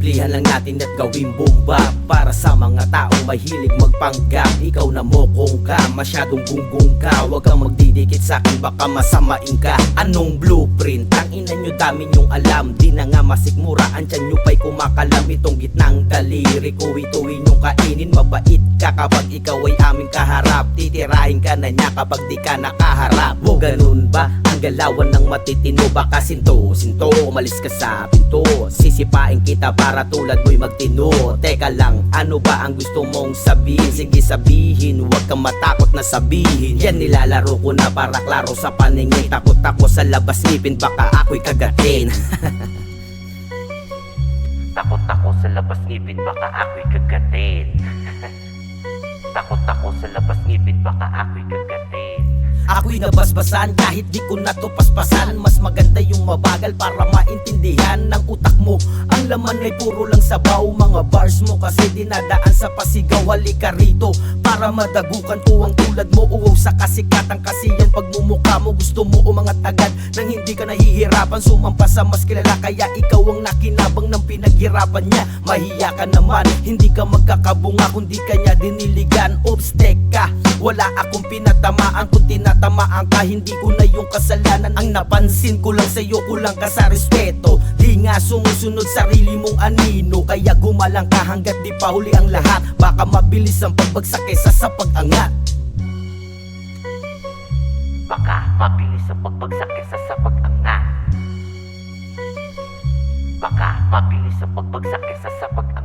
simplihan lang natin at gawing bomba para sa mga taong mahilig magpanggap. Ikaw na mokong ka, masyadong gunggong ka, huwag kang magdidikit sa'kin, baka masamain ka. Anong blueprint? Tangina nyo, dami nyong alam, di na nga masikmuraan, tiyan nyo pa'y kumakalam. Itong gitnang daliri ko, ituwi nyong kainin. Mabait ka kapag ikaw ay aming kaharap, titirahin ka na niya kapag di ka nakaharap. O ganun ba ang galawan ng matitino? Baka sinto, umalis ka sa pinto, sisipain kita para tulad mo'y magtino. Teka lang, ano ba ang gusto mong sabihin? Sige sabihin, huwag kang matakot na sabihin. Yan nilalaro ko na para klaro sa paningin. Takot ako sa labas ngipin, baka ako'y kagatin. Takot ako sa labas ngipin, baka ako'y kagatin. Takot ako sa labas ngipin, baka ako'y kagatin. Ako'y nabasbasan kahit di ko na to paspasan. Mas maganda yung mabagal para maintindihan ng utak mo. Ang laman ay puro lang sabaw, mga bars mo kasi dinadaan sa pasigaw. Halika rito para madagukan ko ang tulad mo. Uwaw sa kasikatang kasi yan pagmumukha mo. Gusto mo umangat agad nang hindi ka nahihirapan, sumampa sa mas kilala, kaya ikaw ang nakinabang ng pinaghirapan niya. Mahiya ka naman, hindi ka magkakabunga kundi kanya diniligan. Oops, teka, wala akong pinatamaan, kung tinatamaan ka hindi ko na yung kasalanan. Ang napansin ko lang sa'yo, kulang ka sa respeto, di nga sumusunod sarili mong anino. Kaya gumalang ka hanggat di pa huli ang lahat, baka mabilis ang pagbagsak kesa sa pag-angat. Baka mabilis ang pagbagsak kesa sa pag-angat. Baka mabilis ang pagbagsak kesa sa pag-angat.